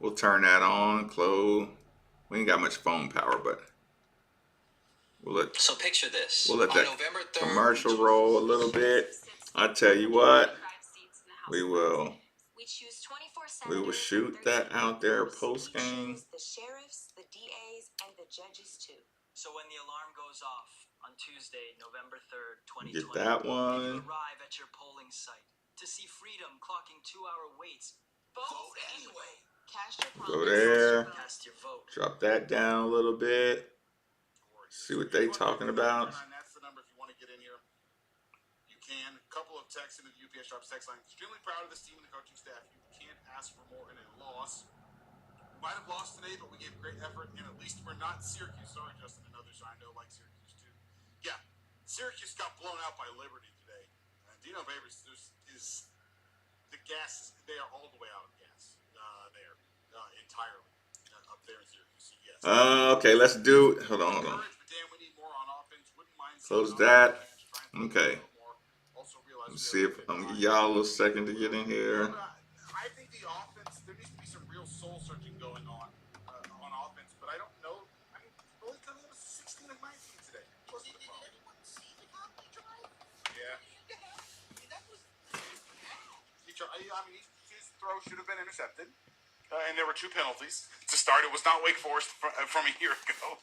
We'll turn that on. Close. We ain't got much phone power, but so picture this. We'll let On that November 3rd, commercial roll a little bit. I tell you what, we will shoot that out there post game. The sheriffs, the DAs, and the judges too. So when the alarm goes off on Tuesday, November 3rd, 2020, Get that one. you arrive at your polling site to see freedom clocking 2-hour waits. Vote anyway. Cast your Go there. Cast your vote. Drop that down a little bit. See what they talking about. That's the number if you want to get in here. You can. A couple of texts into the UPS Drops text line. Extremely proud of this team and the coaching staff. You can't ask for more in a loss. We might have lost today, but we gave great effort, and at least we're not Syracuse. Sorry, Justin, and others I know like Syracuse too. Yeah, Syracuse got blown out by Liberty today. Dino Babers is the gas. They are all the way out of gas there entirely up there in Syracuse. Yes. Okay, let's do. Hold on. Close that. Okay. Let's see if I'm gonna give y'all a little second to get in here. I think the offense, there needs to be some real soul searching going on offense, but I don't know. I mean, Billy Cunningham was 16 of 19 today. Wasn't the problem. Did anyone see the Conley drive? Yeah. His throw should have been intercepted. And there were 2 penalties to start. It was not Wake Forest from a year ago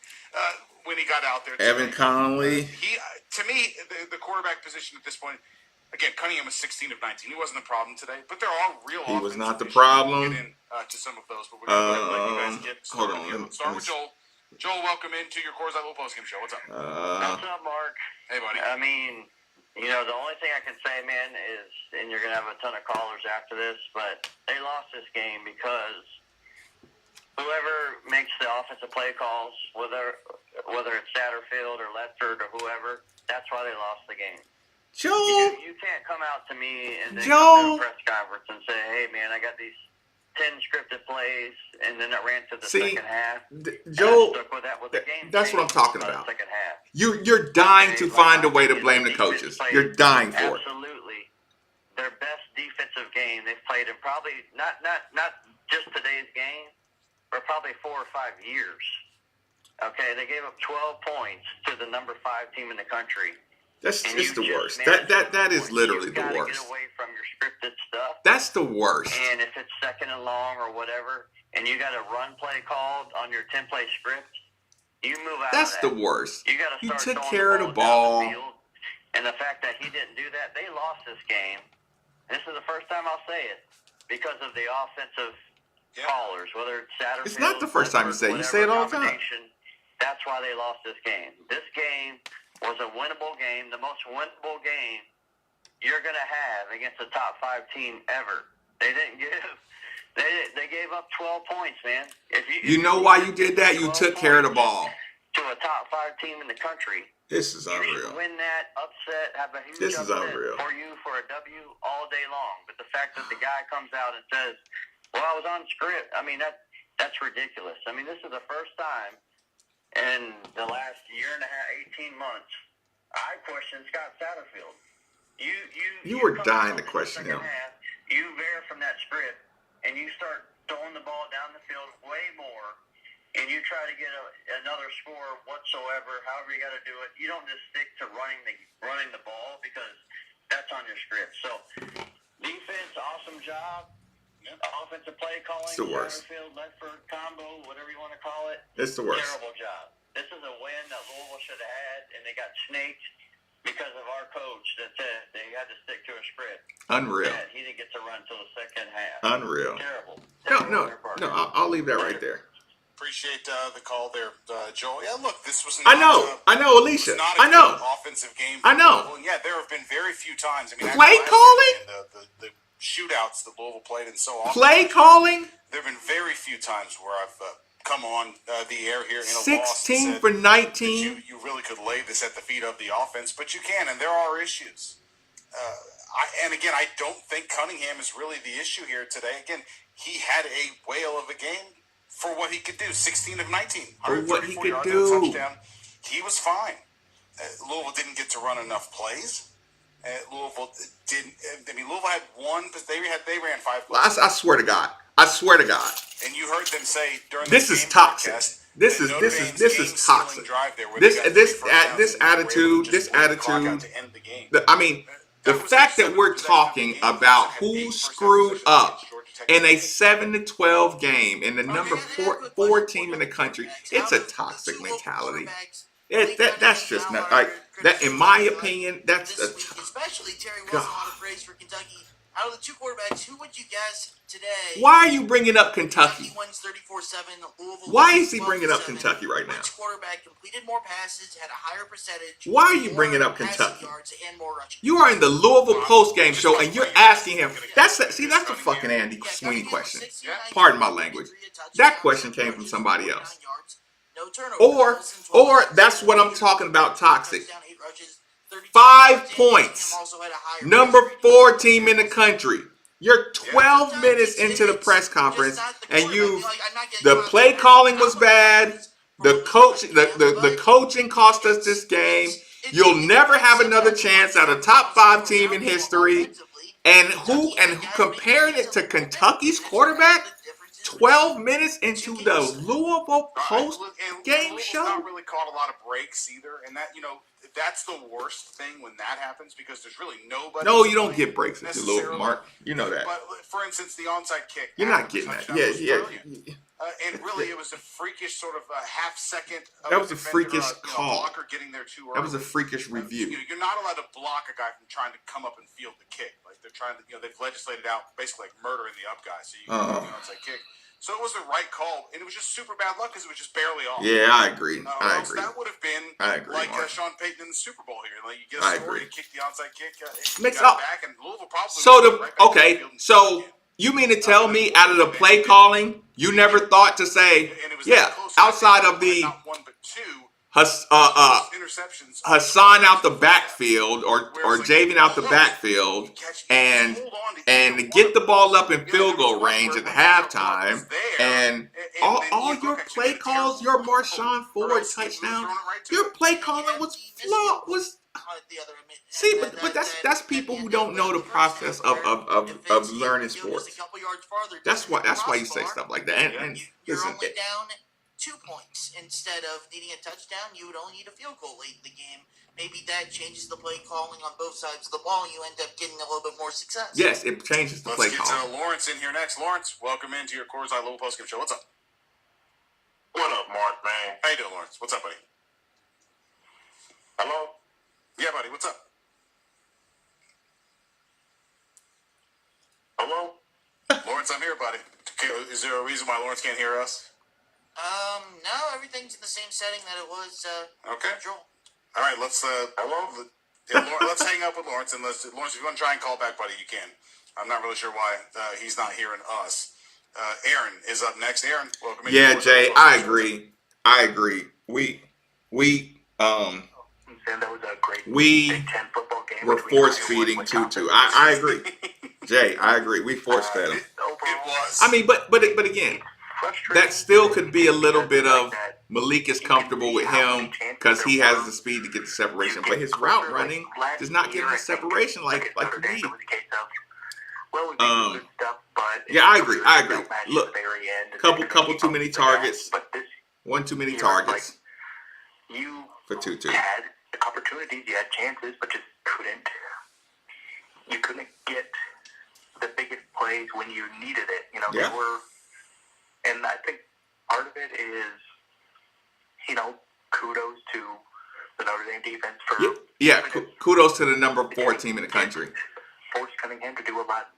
when he got out there. Evan Conley. To me, the quarterback position at this point, again, Cunningham was 16 of 19. He wasn't the problem today, but there are real. He was not the problem. Get in, to some of those, but we're going to let you guys get started. Hold on. Start with Joel. Joel, welcome into your Coors Light Little Postgame Show. What's up? What's up, Mark? Hey, buddy. I mean, the only thing I can say, man, is, and you're going to have a ton of callers after this, but they lost this game because whoever makes the offensive play calls, whether it's Satterfield or Ledford or whoever, that's why they lost the game. Joel, you can't come out to me and then Joel, come to a press conference and say, hey, man, I got these 10 scripted plays, and then it ran to the second half. Joel, with the game that's what I'm talking about. Second half. You're dying to find a way to blame the coaches. You're dying for it. Absolutely. Their best defensive game they've played in probably not just today's game, but probably 4 or 5 years. Okay, they gave up 12 points to the number 5 team in the country. That's just the worst. That is literally the worst. Get away from your scripted stuff. That's the worst. And if it's second and long or whatever, and you got a run play called on your 10-play script, you move out. That's of that. the worst. You got to start took throwing care of the ball. down the field. And the fact that he didn't do that, they lost this game. This is the first time I'll say it because of the offensive callers, whether it's Satterfield. It's not the first time you say it. You say it all the time. That's why they lost this game. This game was a winnable game, the most winnable game you're going to have against a top 5 team ever. They didn't give. They gave up 12 points, man. If you know why you did that? You took care of the ball. To a top 5 team in the country. This is unreal. You win that, upset, have a huge upset for you for a W all day long. But the fact that the guy comes out and says, well, I was on script. I mean, that's ridiculous. I mean, this is the first time in the last year and a half, 18 months, I question Scott Satterfield. You were dying to question him. You veer from that script, and you start throwing the ball down the field way more, and you try to get another score whatsoever, however you got to do it. You don't just stick to running the ball because that's on your script. So, defense, awesome job. Offensive play calling, it's the worst. Satterfield, Ledford combo, whatever you want to call it. It's the worst. Terrible job. This is a win that Louisville should have had, and they got snaked because of our coach that said they had to stick to a script. Unreal. Yeah, he didn't get to run until the second half. Unreal. Terrible. No. I'll leave that right there. Appreciate the call there, Joel. Yeah, look, this was not I know, Alicia. I know. Offensive game. I know. Yeah, there have been very few times. I mean, play calling. The shootouts that Louisville played in so often. Play calling. There have been very few times where I've come on the air here in a 16 loss and said for 19. You really could lay this at the feet of the offense, but you can, and there are issues. I don't think Cunningham is really the issue here today. Again, he had a whale of a game for what he could do. 16 of 19, for what he could yards, do. Touchdown. He was fine. Louisville didn't get to run enough plays. Louisville didn't. I mean, Louisville had one, but they ran 5 plays. Well, I swear to God, I swear to God. And you heard them say during this the is game toxic. broadcast This that is Notre this is Dame's this is game-sealing toxic. drive there where This they got this 3 first at downs this and were able to attitude, just this blame the clock out attitude. to end the game. I mean, the That was fact their that we're 7th possession of the talking game. about Clemson had who 8 first down screwed possessions up against Georgia Tech in a today. 7-12 game in the number Okay, I got a quick four question for team you in on the country, quarterbacks. it's Out a of the toxic two local mentality. quarterbacks, That's just not like that. In my opinion, that's this week, especially Terry God. Wilson, a lot of praise for Kentucky. Out of the two quarterbacks, who would you guess today? Why are you bringing up Kentucky? Wins 34-7. Louisville Why loses is he bringing up 12-7. Kentucky right now? Which quarterback completed more passes, had a higher percentage? Why are you more bringing up passing Kentucky? yards and more rushing? You are in the Louisville post game just show talking and you're about your asking him. guys. That's a fucking Andy Yeah, Sweeney Cunningham was question. 16, 19, Pardon my language. 53 touchdowns, That question 7 came from rushes, somebody 49 else. yards, no turnovers. Or Wilson, 12 touchdowns, that's what I'm 8 talking about. Toxic. touchdown, 8 rushes, 32 5 yards, and Cunningham points. also had a higher Number pace rating. 4 team in the country. You're 12 Sometimes minutes it's- into the it's press just conference not the and quarterback. you Like, I'm not getting the caught up play in calling was how bad. much The for coach what the coaching cost us this game. You'll never have another chance at a top 5 team in history. And who comparing it to Kentucky's quarterback? 12 minutes into the Louisville post game Louisville's show. not really caught a lot of breaks either, and that that's the worst thing when that happens because there's really nobody. No, you don't get breaks if you're Louisville, Mark. You know that. But for instance, the onside kick. You're not getting that. Yeah. And really, it was a freakish sort of half second. That was a freakish call. Blocker getting there too early. That was a freakish review. You're not allowed to block a guy from trying to come up and field the kick. Like they're trying to, they've legislated out basically like murdering the up guy. So you can do the onside kick. So it was the right call, and it was just super bad luck because it was just barely off. Yeah, I agree. I agree. That would have been like Sean Payton in the Super Bowl here. Like you get a story, you kick the onside kick, mix up. Back, and Louisville probably. So you mean to tell me out of the play calling, you never thought to say, outside of the not one but two. Hassan out the backfield or Javen out the backfield and get the ball up in field goal range at halftime and all your play calls, your Marshawn Ford touchdown, your play calling was flawed. But that's people who don't know the process of learning sports. That's why you say stuff like that. And listen, only down 2 points instead of needing a touchdown. You would only need a field goal late in the game. Maybe that changes the play calling on both sides of the ball, and you end up getting a little bit more success. Yes, it changes the play calling. Let's get to Lawrence in here next. Lawrence, welcome into your Coors Light Louisville Postgame Show. What's up? What up, Mark, man? How you doing, Lawrence? What's up, buddy? Hello? Yeah, buddy. What's up? Hello? Lawrence, I'm here, buddy. Okay, is there a reason why Lawrence can't hear us? No, everything's in the same setting that it was. Okay. Joel. All right, let's. Hello? Let's hang up with Lawrence, and Lawrence, if you want to try and call back, buddy, you can. I'm not really sure why he's not hearing us. Aaron is up next. Aaron, welcome. Yeah, Jay, I agree. We That was a great we Big Ten football game. were force feeding Tutu. I agree. Jay, I agree. We force fed him. It was. I mean, but again, that still could be a little bit of Malik is comfortable with him because he has the speed to get the separation, but his route running does not give him the separation like you need. Well, we good stuff, but yeah, I agree. Look, couple too many targets. One too many targets you for Tutu. had opportunities, you had chances, but just couldn't. You couldn't get the biggest plays when you needed it. They were, and I think part of it is, kudos to the Notre Dame defense for kudos to the number 4 team in the country. Forced Cunningham to do a lot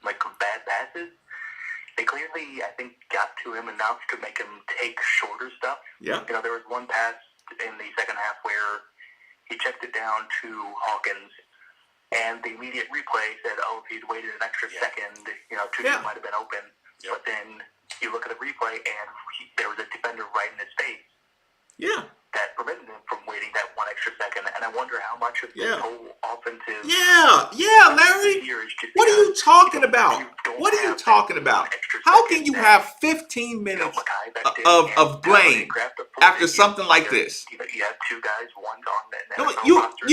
like bad passes. They clearly, I think, got to him enough to make him take shorter stuff. Yeah. There was one pass in the second half where he checked it down to Hawkins, and the immediate replay said, "Oh, if he'd waited an extra second, Tutu might have been open." Yep. But then you look at the replay, and there was a defender right in his face. Yeah. that prevented them from waiting that one extra second. And I wonder how much of this whole offensive Larry. What are you talking about? What are you talking about? How can you have 15 minutes of blame after something like this? You have two guys, one's on the No, NFL roster,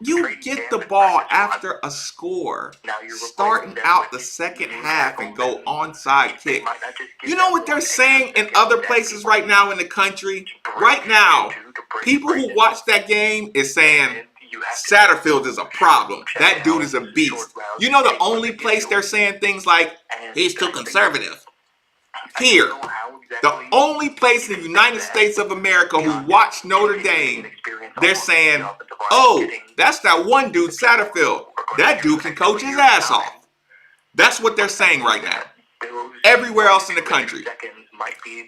you get the ball after a score, starting out the second half and go onside kick. You know what they're saying in other places right now in the country? Right now, people who watch that game is saying Satterfield is a problem. That dude is a beast. You know the only place they're saying things like, he's too conservative? Here. The only place in the United States of America who watch Notre Dame, they're saying, oh, that's that one dude, Satterfield. That dude can coach his ass off. That's what they're saying right now. Everywhere else in the country.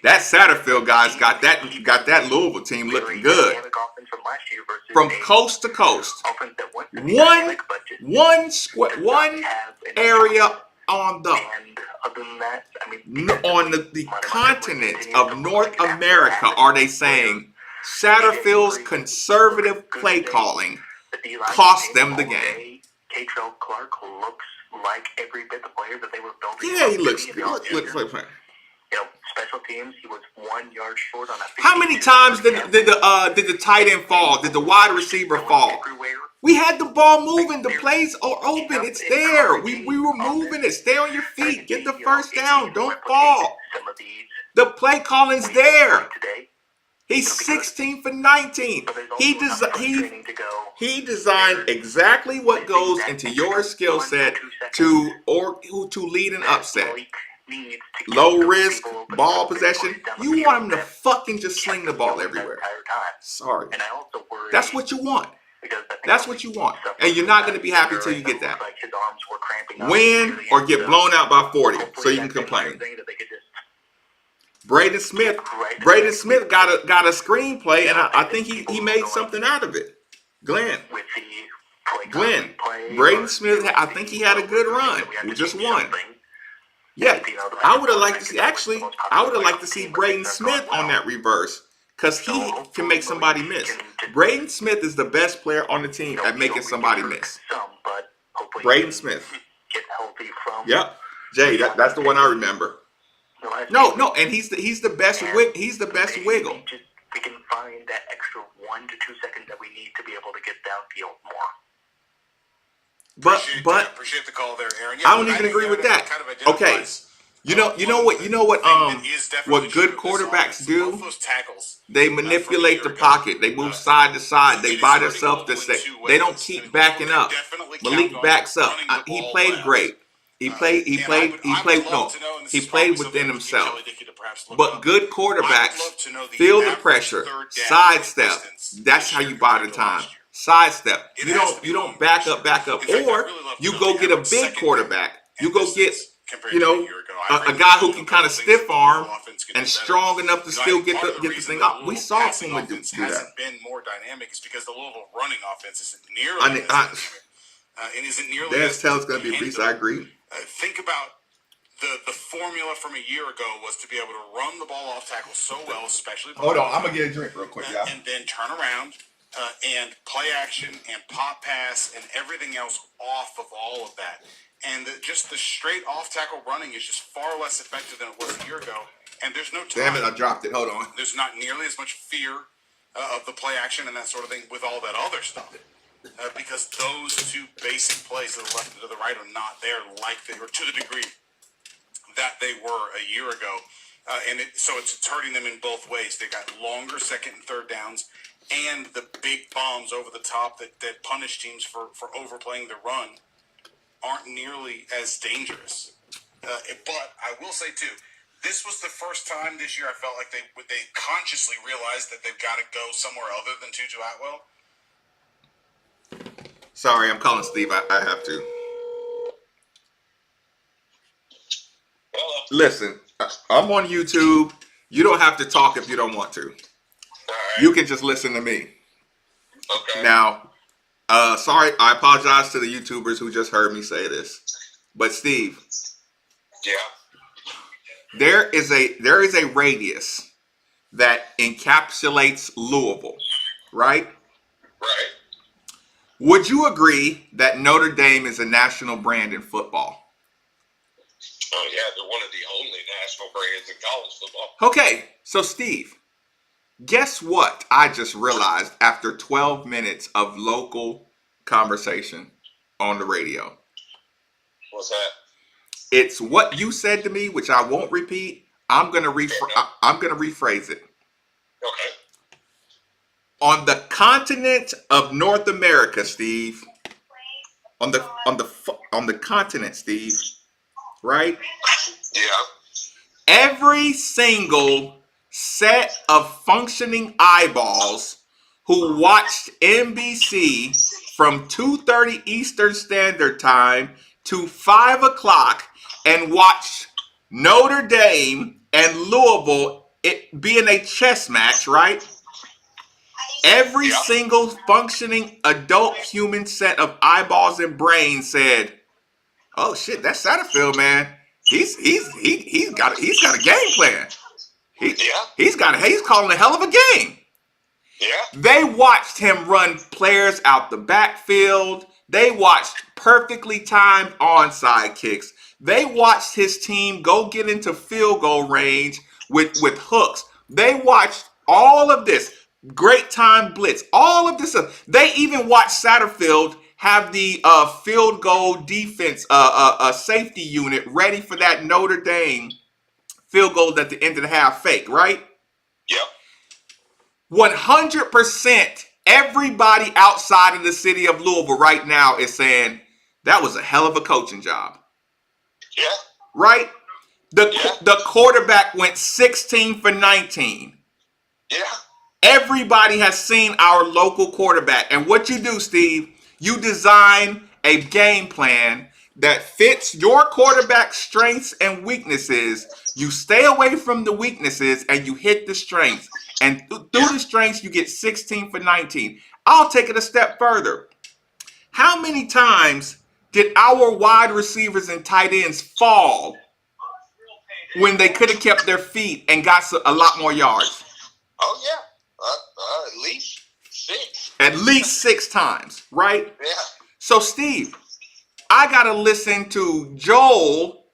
That Satterfield guy's got that Louisville team looking good. From coast to coast. One area on the continent of North America are they saying Satterfield's conservative play calling cost them the game. Catrell Clark looks like every bit the player that they were building. Yeah, he looks. Special teams, he was 1 yard short on a. How many times did the tight end fall? Did the wide receiver fall? We had the ball moving. The plays are open. It's there. We were moving it. Stay on your feet. Get the first down. Don't fall. The play calling's there. He's 16 for 19. He designed exactly what goes into your skill set to lead an upset. Low risk, ball possession. You want him to fucking just sling the ball everywhere. Sorry. That's what you want. That's what you want. And you're not going to be happy till you get that. Win or get blown out by 40 so you can complain. Braden Smith got a screenplay, and I think he made something out of it. Glenn. Braden Smith, I think he had a good run. We just won. Yeah, I would have liked to see. Actually, I would have liked to see Braden Smith on that reverse because he can make somebody miss. Braden Smith is the best player on the team at making somebody miss. Braden Smith. Yep, Jay, that's the one I remember. No, and he's the best. He's the best wiggle. We can find that extra 1 to 2 seconds that we need to be able to get downfield more. But appreciate the call there, Aaron. I don't even agree with that. Okay, you know what good quarterbacks do? They manipulate the pocket. They move side to side. They buy themselves to say they don't keep backing up. Malik backs up. He played great. He played within himself. But good quarterbacks feel the pressure, sidestep. That's how you buy the time. Sidestep. You don't back up, or you go get a big quarterback. You go get a guy who can kind of stiff arm and strong enough to still get the thing up. We saw Puma do that. Hasn't been more dynamic is because the Louisville running offense isn't nearly and isn't nearly. That's how it's going to be. Reese, I agree. Think about the formula from a year ago was to be able to run the ball off tackle so well, especially. Hold on, I'm gonna get a drink real quick, y'all. And then turn around and play action and pop pass and everything else off of all of that. And just the straight off tackle running is just far less effective than it was a year ago. And there's no time. Damn it, I dropped it. Hold on. There's not nearly as much fear of the play action and that sort of thing with all that other stuff. Because those two basic plays to the left and to the right are not there like they were to the degree that they were a year ago. So it's hurting them in both ways. They got longer second and third downs and the big bombs over the top that punish teams for overplaying the run aren't nearly as dangerous. But I will say, too, this was the first time this year I felt like they consciously realized that they've got to go somewhere other than Tutu Atwell. Sorry, I'm calling Steve. I have to. Hello. Listen, I'm on YouTube. You don't have to talk if you don't want to. All right. You can just listen to me. Okay. Now, sorry, I apologize to the YouTubers who just heard me say this. But Steve. Yeah. There is a radius that encapsulates Louisville, right? Right. Would you agree that Notre Dame is a national brand in football? Oh, yeah, they're one of the only national brands in college football. Okay, so Steve, guess what I just realized after 12 minutes of local conversation on the radio? What's that? It's what you said to me, which I won't repeat. I'm gonna rephrase it. Okay. On the continent of North America, Steve. On the continent, Steve. Right? Yeah. Every single set of functioning eyeballs who watched NBC from 2:30 Eastern Standard Time to 5 o'clock and watched Notre Dame and Louisville, it being a chess match, right? Every single functioning adult human set of eyeballs and brains said, "Oh shit, that's Satterfield, man. He's got a game plan. He's calling a hell of a game." Yeah. They watched him run players out the backfield. They watched perfectly timed onside kicks. They watched his team go get into field goal range with hooks. They watched all of this. Great time blitz. All of this stuff. They even watched Satterfield have the field goal defense, a safety unit ready for that Notre Dame field goal at the end of the half fake, right? Yep. 100% everybody outside of the city of Louisville right now is saying that was a hell of a coaching job. Yeah. Right? The quarterback went 16 for 19. Yeah. Everybody has seen our local quarterback. And what you do, Steve, you design a game plan that fits your quarterback's strengths and weaknesses. You stay away from the weaknesses and you hit the strengths. And through the strengths, you get 16 for 19. I'll take it a step further. How many times did our wide receivers and tight ends fall when they could have kept their feet and got a lot more yards? Oh, yeah. At least 6. At least 6 times, right? Yeah. So, Steve, I got to listen to Joel.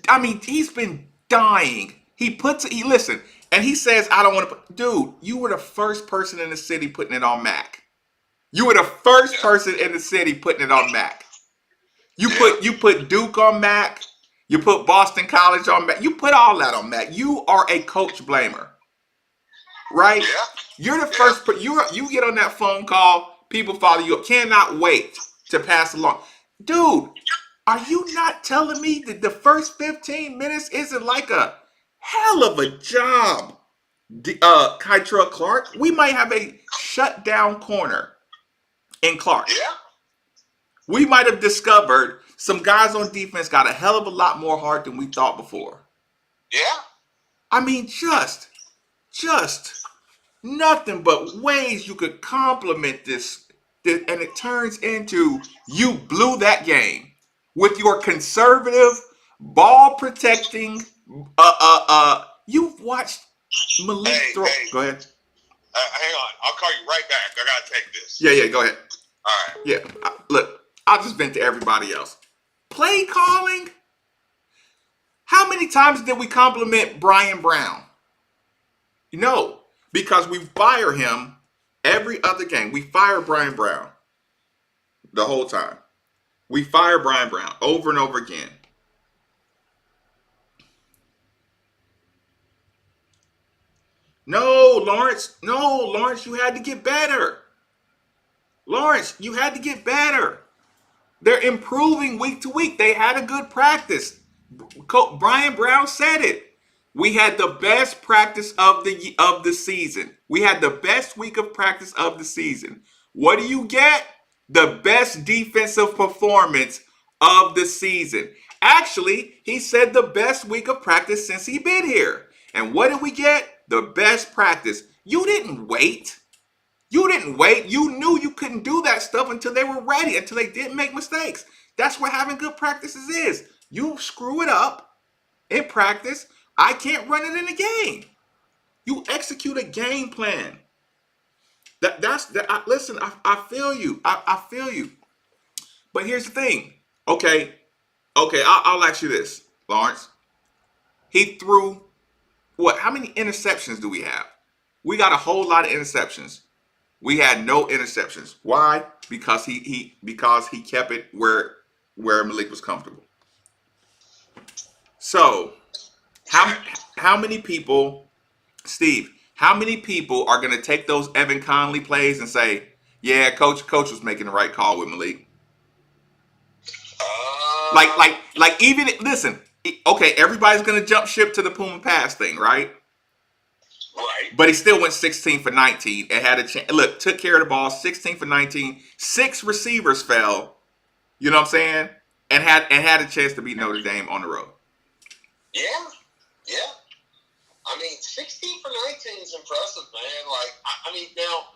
I mean, he's been dying. Listen, and he says, I don't want to dude, you were the first person in the city putting it on Mac. You were the first person in the city putting it on Mac. You put Duke on Mac. You put Boston College on Mac. You put all that on Mac. You are a coach blamer. Right? Yeah. You're the first. You get on that phone call. People follow you up. Cannot wait to pass along. Dude, are you not telling me that the first 15 minutes isn't like a hell of a job, Kytrell Clark? We might have a shutdown corner in Clark. Yeah. We might have discovered some guys on defense got a hell of a lot more heart than we thought before. Yeah. I mean, just nothing but ways you could compliment this, and it turns into you blew that game with your conservative, ball protecting. You've watched Malik throw. Hey. Go ahead. Hang on. I'll call you right back. I gotta take this. Yeah. Go ahead. All right. Yeah. Look, I'll just vent to everybody else. Play calling. How many times did we compliment Brian Brown? No, because we fire him every other game. We fire Brian Brown the whole time. We fire Brian Brown over and over again. No, Lawrence, you had to get better. Lawrence, you had to get better. They're improving week to week. They had a good practice. Brian Brown said it. We had the best practice of the season. We had the best week of practice of the season. What do you get? The best defensive performance of the season. Actually, he said the best week of practice since he's been here. And what did we get? The best practice. You didn't wait. You knew you couldn't do that stuff until they were ready, until they didn't make mistakes. That's what having good practices is. You screw it up in practice, I can't run it in the game. You execute a game plan. Listen, I feel you. I feel you. But here's the thing. Okay. I'll ask you this, Lawrence. He threw what? How many interceptions do we have? We got a whole lot of interceptions. We had no interceptions. Why? Because he kept it where Malik was comfortable. So how many people, Steve? How many people are going to take those Evan Conley plays and say, "Yeah, coach was making the right call with Malik"? Like even listen. Okay, everybody's going to jump ship to the Puma pass thing, right? Right. But he still went 16 for 19 and had a chance. Look, took care of the ball, 16 for 19. 6 receivers fell. You know what I'm saying? And had a chance to beat Notre Dame on the road. Yeah. I mean, 16 for 19 is impressive, man. Like, I mean, now,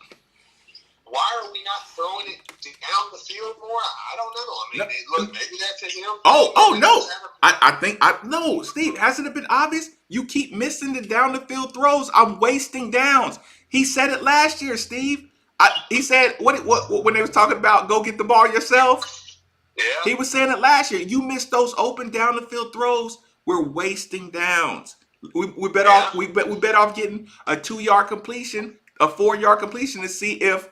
why are we not throwing it down the field more? I don't know. I mean, look, maybe that's a him. Oh no. I think no, Steve, hasn't it been obvious? You keep missing the down the field throws. I'm wasting downs. He said it last year, Steve. He said what when they was talking about go get the ball yourself. Yeah. He was saying it last year. You missed those open down the field throws. We're wasting downs. We better off getting a 2-yard completion, a 4-yard completion to see if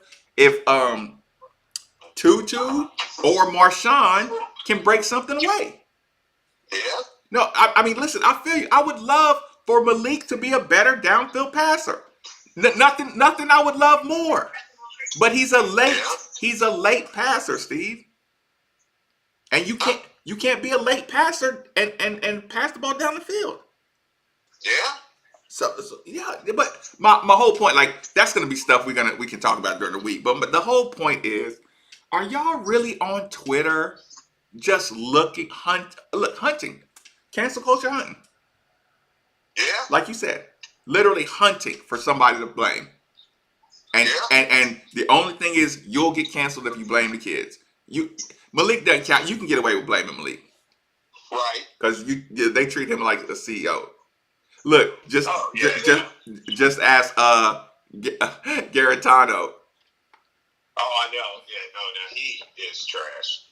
Tutu or Marshawn can break something away. Yeah. No, I mean, listen, I feel you. I would love for Malik to be a better downfield passer. Nothing I would love more. But he's a late passer, Steve. And you can't be a late passer and pass the ball down the field. Yeah. So yeah, but my whole point, like, that's gonna be stuff we can talk about during the week. But the whole point is, are y'all really on Twitter just hunting? Cancel culture hunting. Yeah. Like you said, literally hunting for somebody to blame. And the only thing is you'll get canceled if you blame the kids. Malik doesn't count. You can get away with blaming Malik. Right. Because they treat him like a CEO. Look, just ask Garetano. Oh, I know. Yeah, no, he is trash.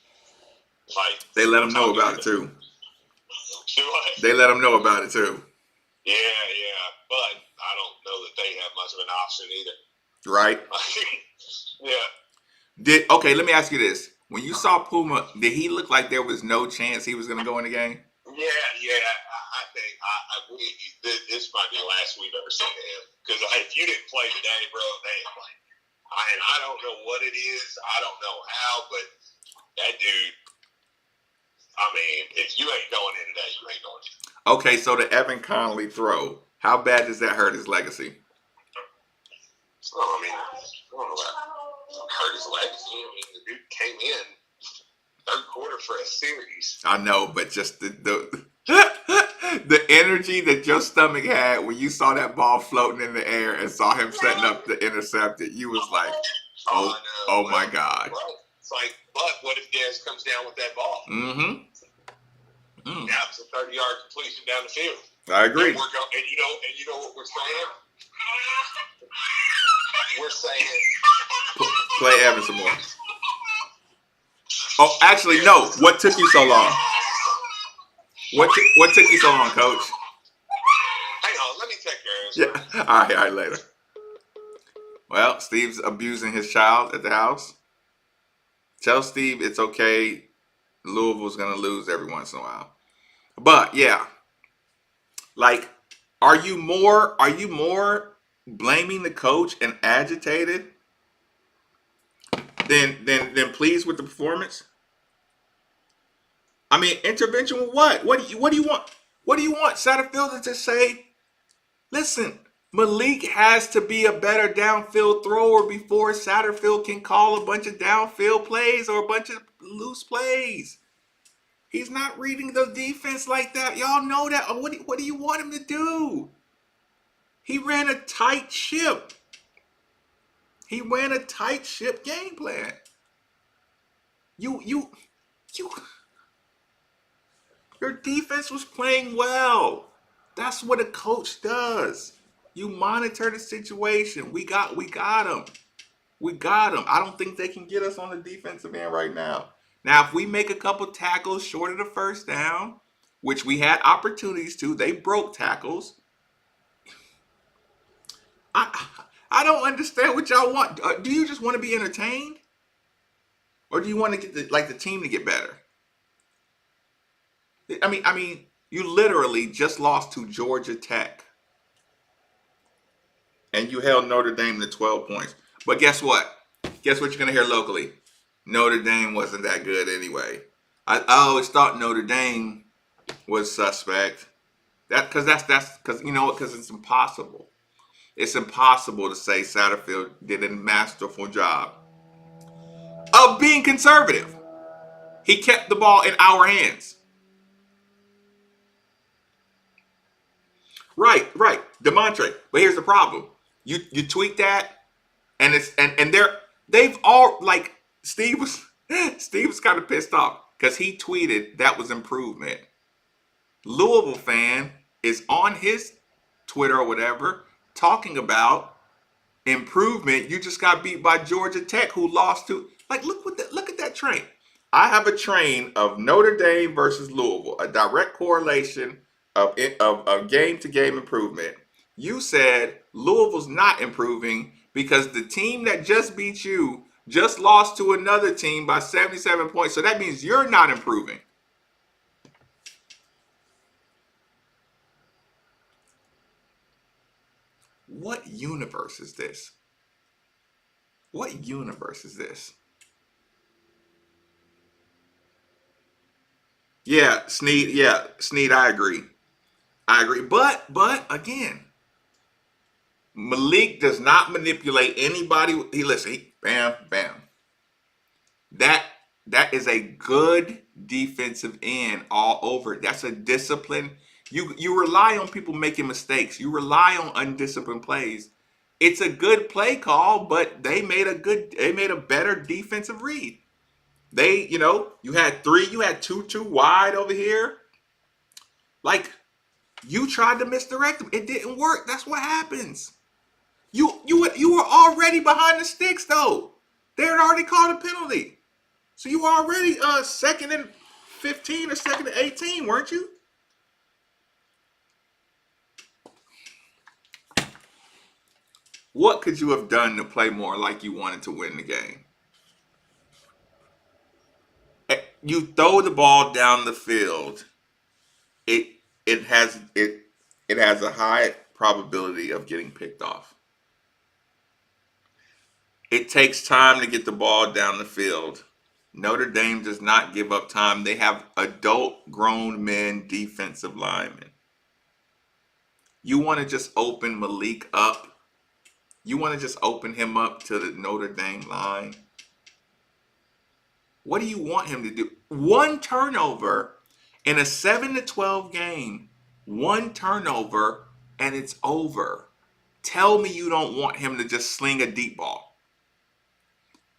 Like, they let him know about it too. What? They let him know about it too. Yeah, but I don't know that they have much of an option either. Right? Yeah. Okay, let me ask you this. When you saw Puma, did he look like there was no chance he was going to go in the game? Yeah. I think this might be the last we've ever seen of him. Because if you didn't play today, bro, I don't know what it is. I don't know how, but that dude, I mean, if you ain't going in today, you ain't going in. Okay, so the Evan Conley throw, how bad does that hurt his legacy? I mean, I don't know about hurt his legacy. I mean, the dude came in third quarter for a series. I know, but just the the energy that your stomach had when you saw that ball floating in the air and saw him setting up the intercepted, you was like, oh my God. Right. It's like, but what if Dez comes down with that ball? Mm-hmm. Now it's a 30-yard completion down the field. I agree. And you know what we're saying? We're saying play Evan some more. Oh, actually, no. What took you so long? What took you so long, Coach? Hang on, let me take care of this. Yeah. All right, later. Well, Steve's abusing his child at the house. Tell Steve it's okay. Louisville's gonna lose every once in a while. But yeah, like, are you more blaming the coach and agitated than pleased with the performance? I mean, intervention with what? What do you want? What do you want Satterfield to say? Listen, Malik has to be a better downfield thrower before Satterfield can call a bunch of downfield plays or a bunch of loose plays. He's not reading the defense like that. Y'all know that. What do you want him to do? He ran a tight ship. He ran a tight ship game plan. Your defense was playing well. That's what a coach does. You monitor the situation. We got them. We got them. I don't think they can get us on the defensive end right now. Now, if we make a couple tackles short of the first down, which we had opportunities to, they broke tackles. I don't understand what y'all want. Do you just want to be entertained, or do you want to get the team to get better? I mean, you literally just lost to Georgia Tech, and you held Notre Dame to 12 points. But guess what? Guess what you're gonna hear locally? Notre Dame wasn't that good anyway. I always thought Notre Dame was suspect. That's because you know what? Because it's impossible. It's impossible to say Satterfield did a masterful job of being conservative. He kept the ball in our hands. Right, Demontre. But here's the problem. You tweet that, and it's and they've all like Steve was kind of pissed off because he tweeted that was improvement. Louisville fan is on his Twitter or whatever talking about improvement. You just got beat by Georgia Tech, who lost to look at that train. I have a train of Notre Dame versus Louisville, a direct correlation of game to game improvement. You said Louisville's not improving because the team that just beat you just lost to another team by 77 points. So that means you're not improving. What universe is this? What universe is this? Yeah, Sneed, I agree. But again, Malik does not manipulate anybody. Bam, bam. That is a good defensive end all over. That's a discipline. You rely on people making mistakes. You rely on undisciplined plays. It's a good play call, but they made a better defensive read. You had two wide over here. Like, you tried to misdirect them. It didn't work. That's what happens. You were already behind the sticks though. They had already called a penalty. So you were already second and 15 or second and 18, weren't you? What could you have done to play more like you wanted to win the game? You throw the ball down the field. It has a high probability of getting picked off. It takes time to get the ball down the field. Notre Dame does not give up time. They have adult grown men defensive linemen. You want to just open Malik up? You want to just open him up to the Notre Dame line? What do you want him to do? One turnover in a 7-12 game, one turnover, and it's over. Tell me you don't want him to just sling a deep ball.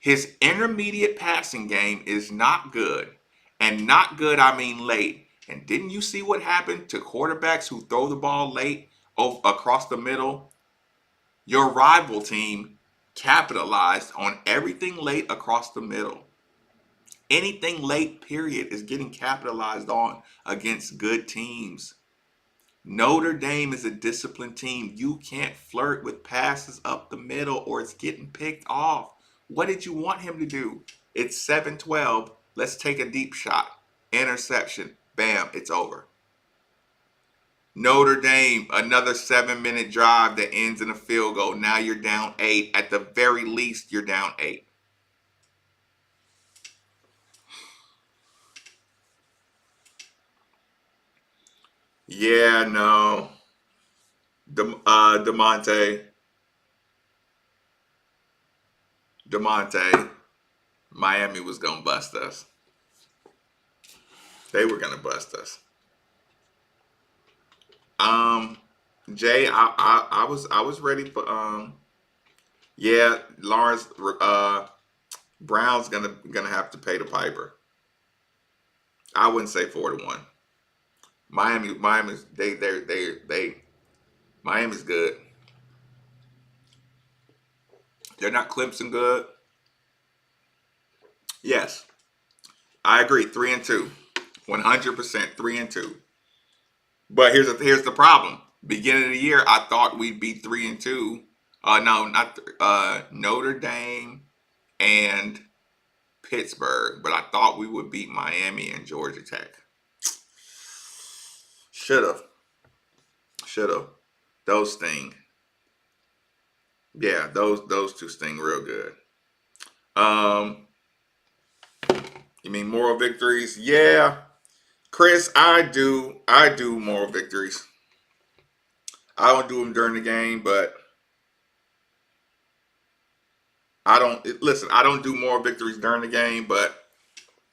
His intermediate passing game is not good. And not good, I mean late. And didn't you see what happened to quarterbacks who throw the ball late across the middle? Your rival team capitalized on everything late across the middle. Anything late, period, is getting capitalized on against good teams. Notre Dame is a disciplined team. You can't flirt with passes up the middle or it's getting picked off. What did you want him to do? It's 7-12. Let's take a deep shot. Interception. Bam, it's over. Notre Dame, another 7-minute drive that ends in a field goal. Now you're down 8. At the very least, you're down 8. Yeah, no. DeMonte. Miami was going to bust us. They were going to bust us. Jay, I was ready for Lawrence Brown's gonna have to pay the piper. I wouldn't say 4-1. Miami's good. They're not Clemson good. Yes, I agree. 3-2, 100%. 3-2. But here's the problem. Beginning of the year, I thought we'd be 3-2. No, not Notre Dame and Pittsburgh, but I thought we would beat Miami and Georgia Tech. Should have. Those sting. Yeah, those two sting real good. You mean moral victories? Yeah, Chris, I do moral victories. I don't do them during the game, but I don't do moral victories during the game, but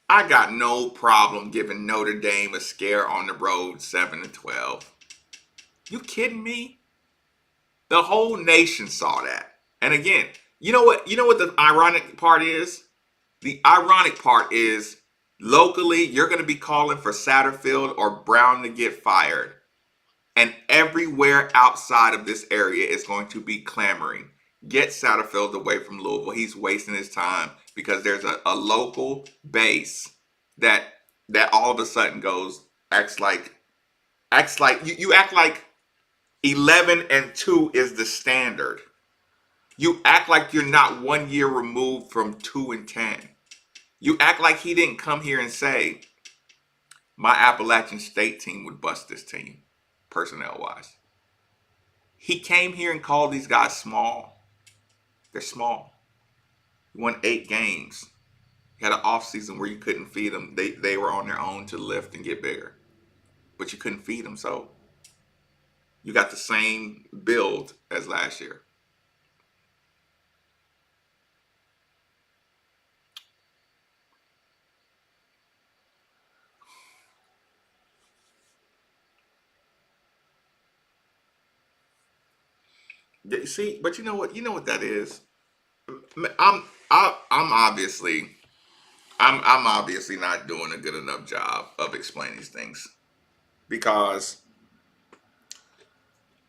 I got no problem giving Notre Dame a scare on the road, 7-12. You kidding me? The whole nation saw that. And again, you know what the ironic part is? The ironic part is locally, you're going to be calling for Satterfield or Brown to get fired. And everywhere outside of this area is going to be clamoring. Get Satterfield away from Louisville. He's wasting his time because there's a local base that all of a sudden acts like you act like 11-2 is the standard. You act like you're not 1 year removed from 2-10. You act like he didn't come here and say, my Appalachian State team would bust this team, personnel-wise. He came here and called these guys small. They're small. He won 8 games. He had an offseason where you couldn't feed them. They were on their own to lift and get bigger. But you couldn't feed them, so you got the same build as last year. See, but you know what that is. I'm obviously not doing a good enough job of explaining these things because,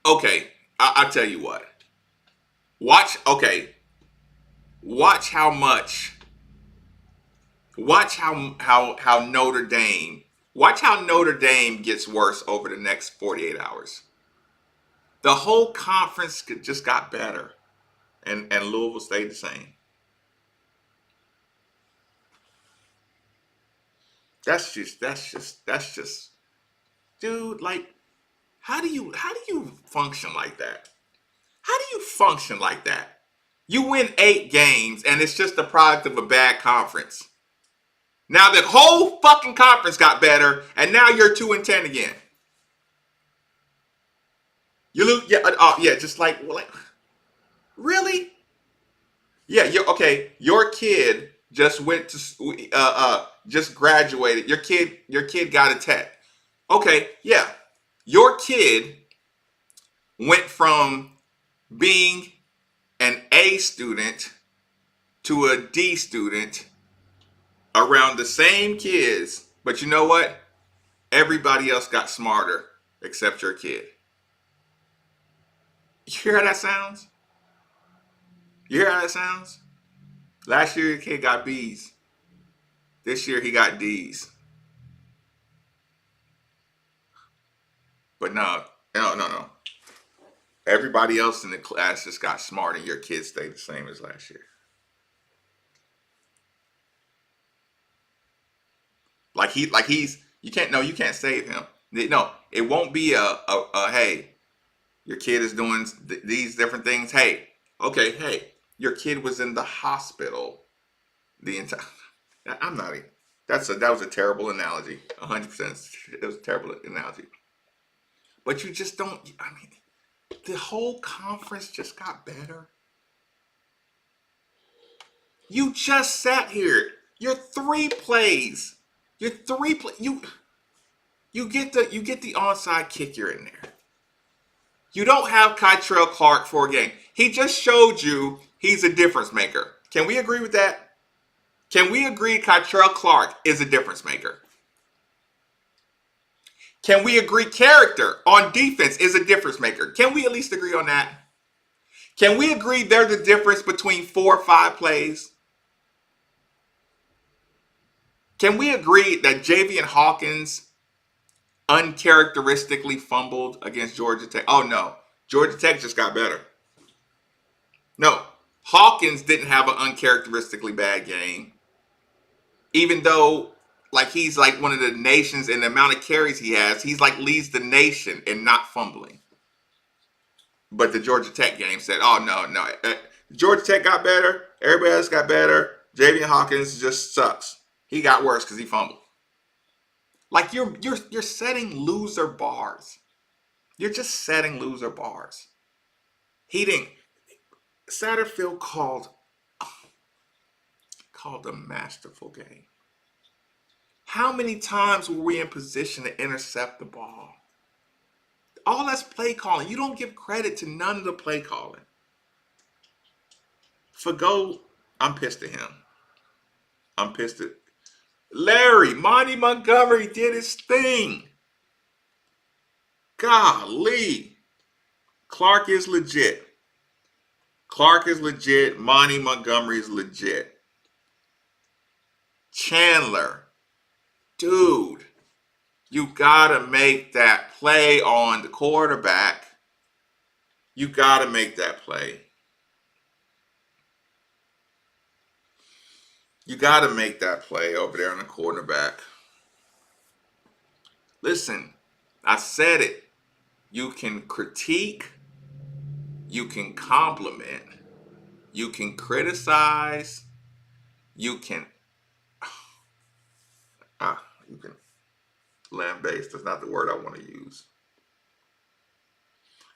okay, I'll tell you what. Watch how Notre Dame. Watch how Notre Dame gets worse over the next 48 hours. The whole conference just got better, and Louisville stayed the same. That's just, dude. Like, how do you function like that? How do you function like that? You win 8 games, and it's just a product of a bad conference. Now the whole fucking conference got better, and now you're 2-10 again. You lose, yeah, just like really? Yeah, your kid just went to just graduated. Your kid got a tech. Okay, yeah, your kid went from being an A student to a D student around the same kids, but you know what? Everybody else got smarter except your kid. You hear how that sounds? You hear how that sounds? Last year, your kid got B's. This year, he got D's. But no. Everybody else in the class just got smart, and your kid stayed the same as last year. You can't save him. No, it won't be a hey, your kid is doing these different things. Hey, your kid was in the hospital the entire. I'm not even. That was a terrible analogy. 100%. It was a terrible analogy. But you just don't. I mean, the whole conference just got better. You just sat here. You're 3 plays. You get the onside kick. You're in there. You don't have Kytrell Clark for a game. He just showed you he's a difference maker. Can we agree with that? Can we agree Kytrell Clark is a difference maker? Can we agree character on defense is a difference maker? Can we at least agree on that? Can we agree they're the difference between 4 or 5 plays? Can we agree that Javian Hawkins uncharacteristically fumbled against Georgia Tech? Oh no, Georgia Tech just got better. No, Hawkins didn't have an uncharacteristically bad game, even though like he's like one of the nations in the amount of carries he has. He's like leads the nation in not fumbling. But the Georgia Tech game said, "Oh no, Georgia Tech got better. Everybody else got better. Javian Hawkins just sucks. He got worse because he fumbled." Like you're setting loser bars. You're just setting loser bars. He didn't. Satterfield called a masterful game. How many times were we in position to intercept the ball? All that's play calling. You don't give credit to none of the play calling. Fago, I'm pissed at him. I'm pissed at Larry. Monty Montgomery did his thing. Golly. Clark is legit. Monty Montgomery is legit. Chandler. Dude. You gotta make that play on the quarterback. You gotta make that play. You gotta make that play over there on the cornerback. Listen, I said it. You can critique, you can compliment, you can criticize, you can lambaste. That's not the word I want to use.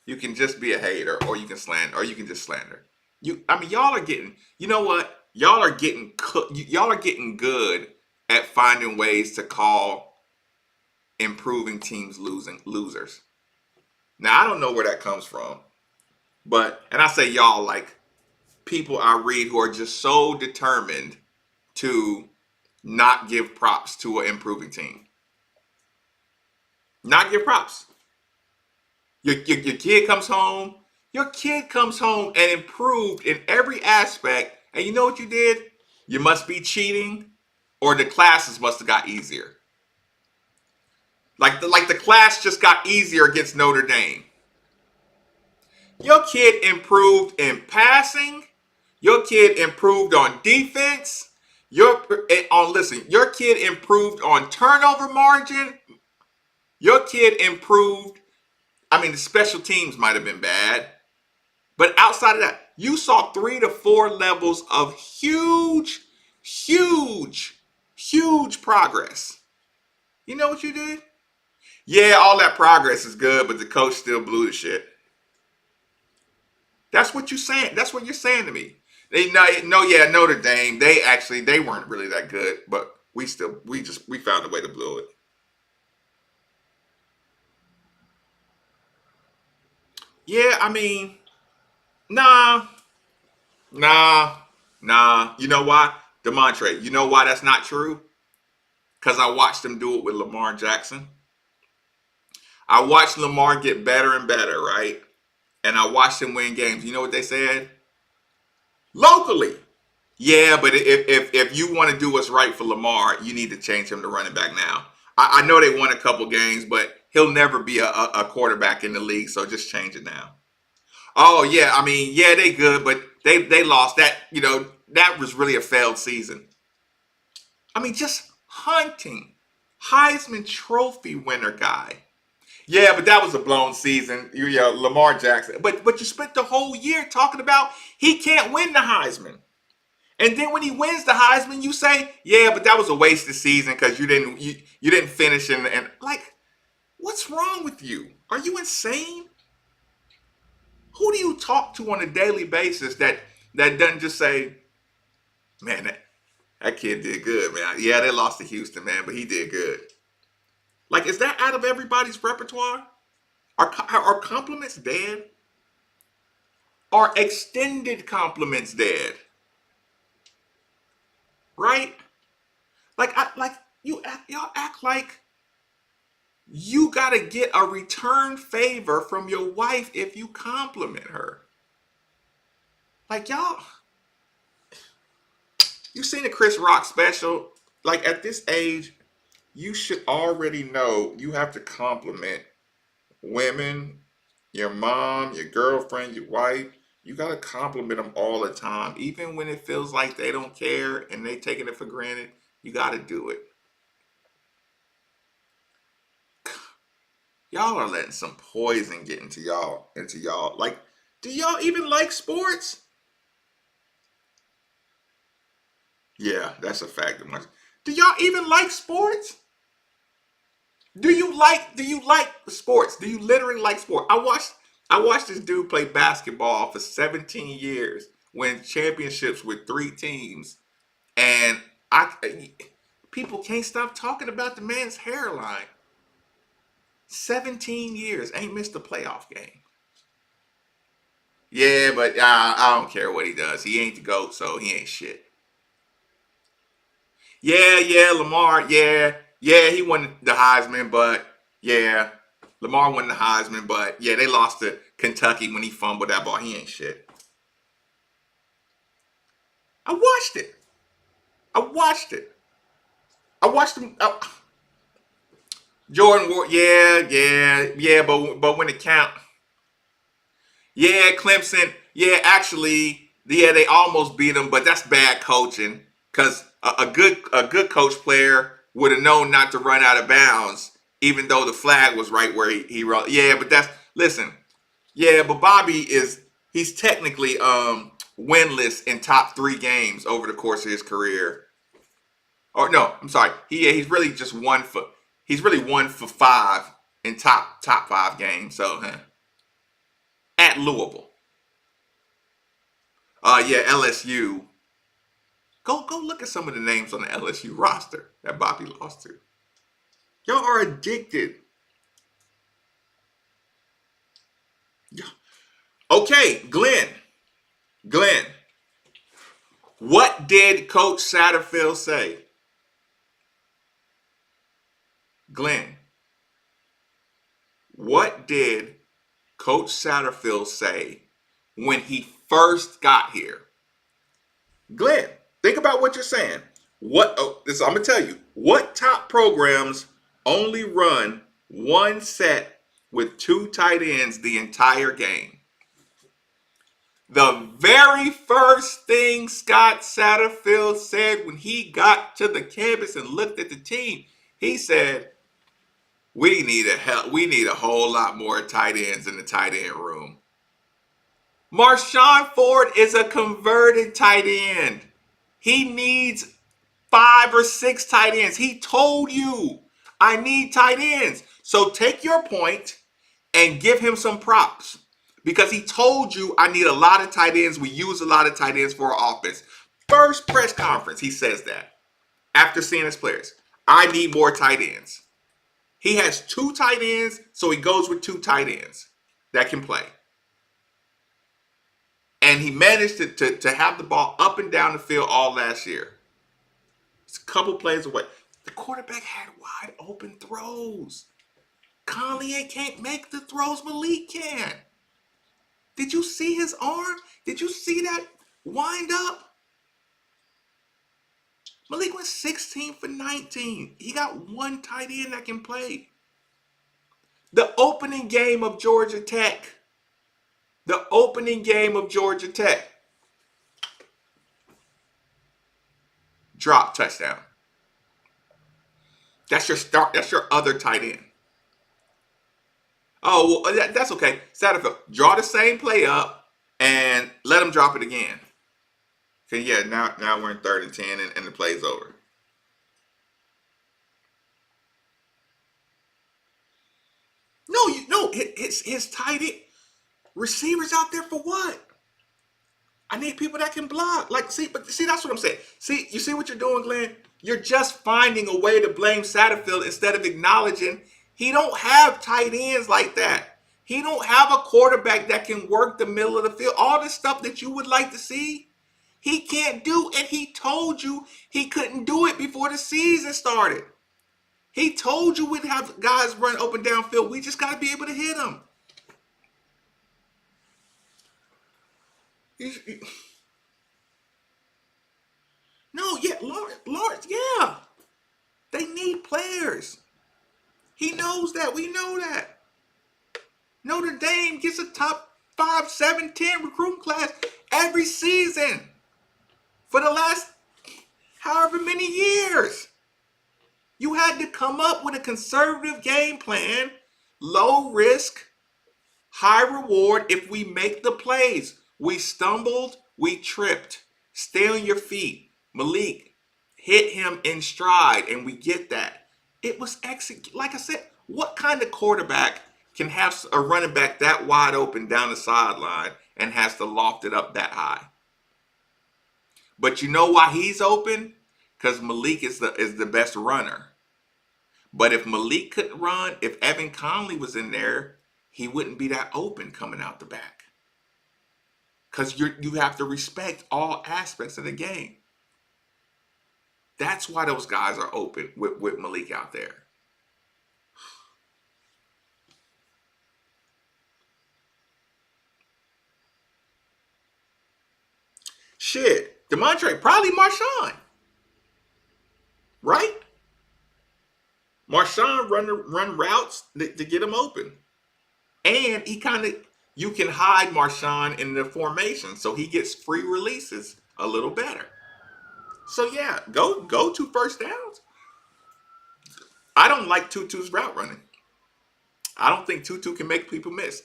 You can just be a hater, or you can slander, or you can just slander. Y'all are getting, you know what? Y'all are getting good at finding ways to call improving teams losers. Now I don't know where that comes from, and I say y'all like people I read who are just so determined to not give props to an improving team. Not give props. Your kid comes home. Your kid comes home and improved in every aspect. And you know what you did? You must be cheating, or the classes must have got easier. Like the class just got easier against Notre Dame. Your kid improved in passing. Your kid improved on defense. Your kid improved on turnover margin. Your kid improved. The special teams might have been bad. But outside of that, you saw 3 to 4 levels of huge progress. You know what you did? Yeah, all that progress is good, but the coach still blew the shit. That's what you're saying. That's what you're saying to me. Notre Dame, they weren't really that good, but we found a way to blow it. Yeah, nah. You know why? DeMontre, you know why that's not true? Because I watched him do it with Lamar Jackson. I watched Lamar get better and better, right? And I watched him win games. You know what they said? Locally. Yeah, but if you want to do what's right for Lamar, you need to change him to running back now. I know they won a couple games, but he'll never be a quarterback in the league, so just change it now. Oh, yeah, they good, but they lost. That was really a failed season. Just hunting. Heisman Trophy winner guy. Yeah, but that was a blown season. Lamar Jackson. But you spent the whole year talking about he can't win the Heisman. And then when he wins the Heisman, you say, yeah, but that was a wasted season because you didn't finish and like, what's wrong with you? Are you insane? Who do you talk to on a daily basis that doesn't just say, man, that kid did good, man. Yeah, they lost to Houston, man, but he did good. Like, is that out of everybody's repertoire? Are compliments dead? Are extended compliments dead? Right? Y'all act like you gotta get a return favor from your wife if you compliment her. Like, y'all, you seen the Chris Rock special? Like, at this age, you should already know you have to compliment women, your mom, your girlfriend, your wife. You got to compliment them all the time. Even when it feels like they don't care and they taking it for granted, you got to do it. Y'all are letting some poison get into y'all. Like, do y'all even like sports? Yeah, that's a fact. Do y'all even like sports? Do you like sports? Do you literally like sport? I watched this dude play basketball for 17 years, win championships with 3 teams, and I people can't stop talking about the man's hairline. 17 years, ain't missed a playoff game. Yeah, but I don't care what he does. He ain't the GOAT, so he ain't shit. Yeah, Lamar, yeah, he won the Heisman, but yeah, Lamar won the Heisman, but yeah, they lost to Kentucky when he fumbled that ball. He ain't shit. I watched it. I watched it. I watched him. Jordan Ward, yeah, but when it count, yeah, Clemson, yeah, actually, yeah, they almost beat them, but that's bad coaching. Because a good coach player would have known not to run out of bounds, even though the flag was right where he wrote. Yeah, but that's listen. Yeah, but he's technically winless in top 3 games over the course of his career. Or no, I'm sorry. He's really just he's really 1 for 5 in top 5 games. So at Louisville. Yeah, LSU. Go look at some of the names on the LSU roster that Bobby lost to. Y'all are addicted. Okay, Glenn. What did Coach Satterfield say? Glenn, what did Coach Satterfield say when he first got here? Glenn, think about what you're saying. I'm gonna tell you. What top programs only run one set with 2 tight ends the entire game? The very first thing Scott Satterfield said when he got to the campus and looked at the team, he said, we need a whole lot more tight ends in the tight end room. Marshawn Ford is a converted tight end. He needs 5 or 6 tight ends. He told you, I need tight ends. So take your point and give him some props. Because he told you, I need a lot of tight ends. We use a lot of tight ends for our offense. First press conference, he says that. After seeing his players, I need more tight ends. He has 2 tight ends, so he goes with 2 tight ends that can play. And he managed to have the ball up and down the field all last year. It's a couple plays away. The quarterback had wide open throws. Conley can't make the throws Malik can. Did you see his arm? Did you see that wind up? Malik went 16 for 19. He got 1 tight end that can play. The opening game of Georgia Tech. Drop touchdown. That's your start. That's your other tight end. Oh, well, that's okay. Satterfield, draw the same play up and let him drop it again. Okay, yeah, now we're in 3rd and 10 and the play's over. No, his tight end receivers out there for what? I need people that can block. See, that's what I'm saying. See, you see what you're doing, Glenn? You're just finding a way to blame Satterfield instead of acknowledging he don't have tight ends like that. He don't have a quarterback that can work the middle of the field. All this stuff that you would like to see, he can't do, and he told you he couldn't do it before the season started. He told you we'd have guys run open downfield. We just got to be able to hit them. No, yeah, Lawrence, yeah. They need players. He knows that. We know that. Notre Dame gets a top 5, 7, 10 recruiting class every season for the last however many years. You had to come up with a conservative game plan, low risk, high reward if we make the plays. We stumbled, we tripped. Stay on your feet. Malik, hit him in stride, and we get that. It was like I said, what kind of quarterback can have a running back that wide open down the sideline and has to loft it up that high? But you know why he's open? Because Malik is the best runner. But if Malik couldn't run, if Evan Conley was in there, he wouldn't be that open coming out the back. Because you have to respect all aspects of the game. That's why those guys are open with Malik out there. Shit. DeMontre, probably Marshawn. Right? Marshawn run routes to get him open. And you can hide Marshawn in the formation so he gets free releases a little better. So yeah, go to first downs. I don't like Tutu's route running. I don't think Tutu can make people miss.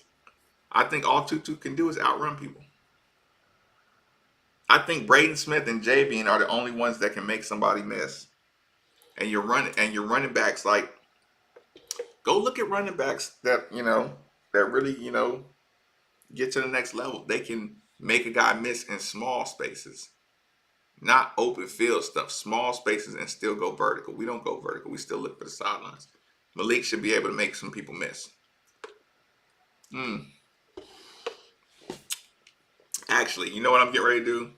I think all Tutu can do is outrun people. I think Braden Smith and Javian are the only ones that can make somebody miss. And your running backs, like, go look at running backs that really get to the next level. They can make a guy miss in small spaces, not open field stuff. Small spaces and still go vertical. We don't go vertical. We still look for the sidelines. Malik should be able to make some people miss. Actually, you know what I'm getting ready to do?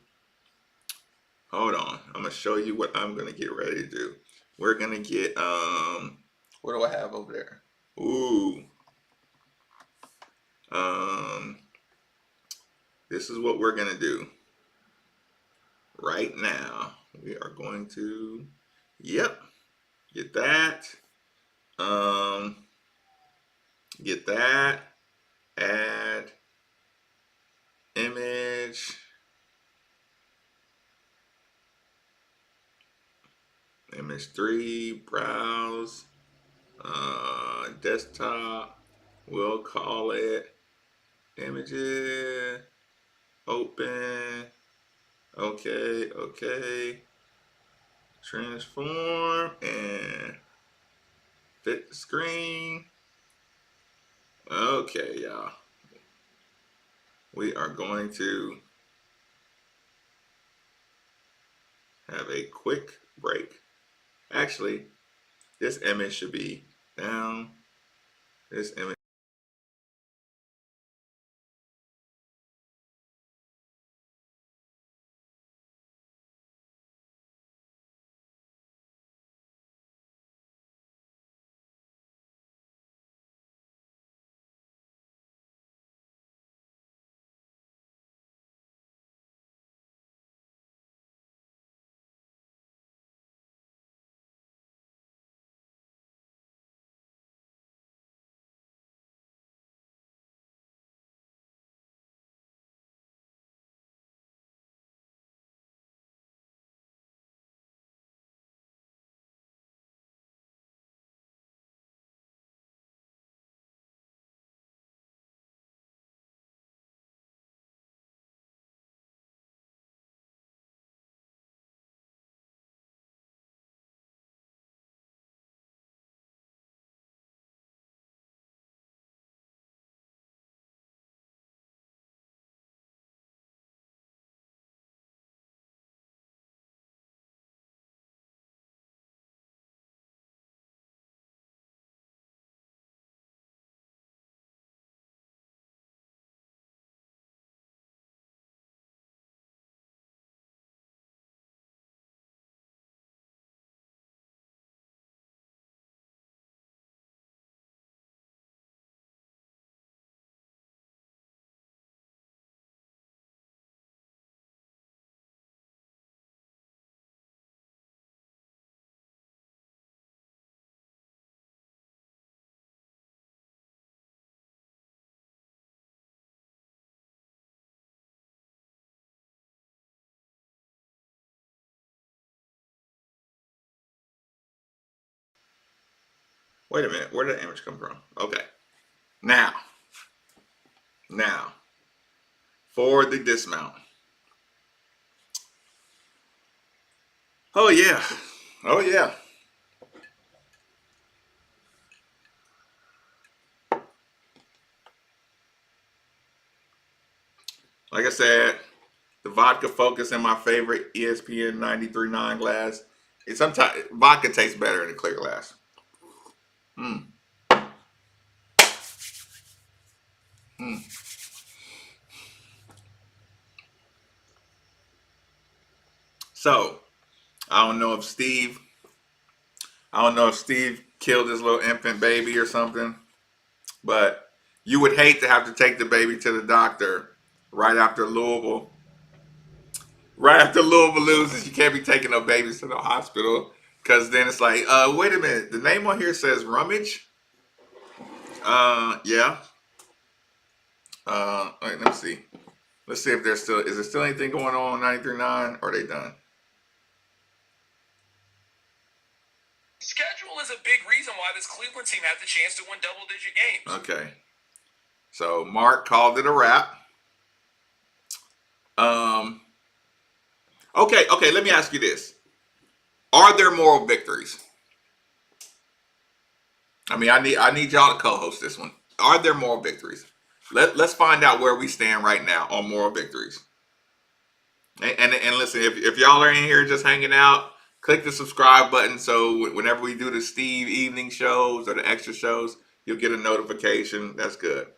Hold on. I'm going to show you what I'm going to get ready to do. We're going to get, what do I have over there? Ooh. This is what we're going to do. Right now, we are going to, get that. Get that. Add image. Image 3, browse, desktop, we'll call it images, open, okay, transform, and fit the screen. Okay, y'all, we are going to have a quick break. Actually, this image should be down. This image Wait a minute. Where did that image come from? Okay. Now, for the dismount. Oh yeah. Oh yeah. Like I said, the vodka Focus in my favorite ESPN 93.9 glass. Sometimes vodka tastes better in a clear glass. Mm. Mm. So I don't know if Steve killed his little infant baby or something, but you would hate to have to take the baby to the doctor right after Louisville. Right after Louisville loses, you can't be taking no babies to the hospital because then it's like, wait a minute, the name on here says Rummage. Yeah. All right, let me see. Let's see if there's still is there still anything going on 93.9 or are they done? Schedule is a big reason why this Cleveland team had the chance to win double-digit games. Okay. So Mark called it a wrap. Okay, let me ask you this. Are there moral victories? I mean, I need y'all to co-host this one. Are there moral victories? Let's find out where we stand right now on moral victories. And listen, if y'all are in here just hanging out, click the subscribe button so whenever we do the Steve evening shows or the extra shows, you'll get a notification. That's good.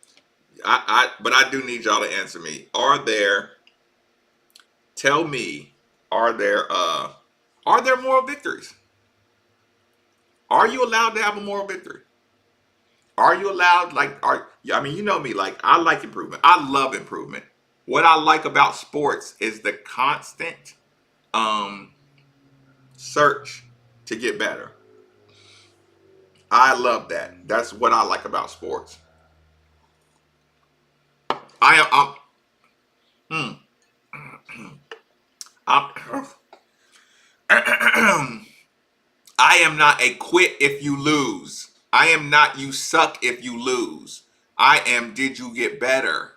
But I do need y'all to answer me. Tell me, are there moral victories? Are you allowed to have a moral victory? Are you allowed, I mean, you know me, like, I like improvement. I love improvement. What I like about sports is the constant search to get better. I love that. That's what I like about sports. I am, I am not a quit if you lose. I am not you suck if you lose. I am did you get better?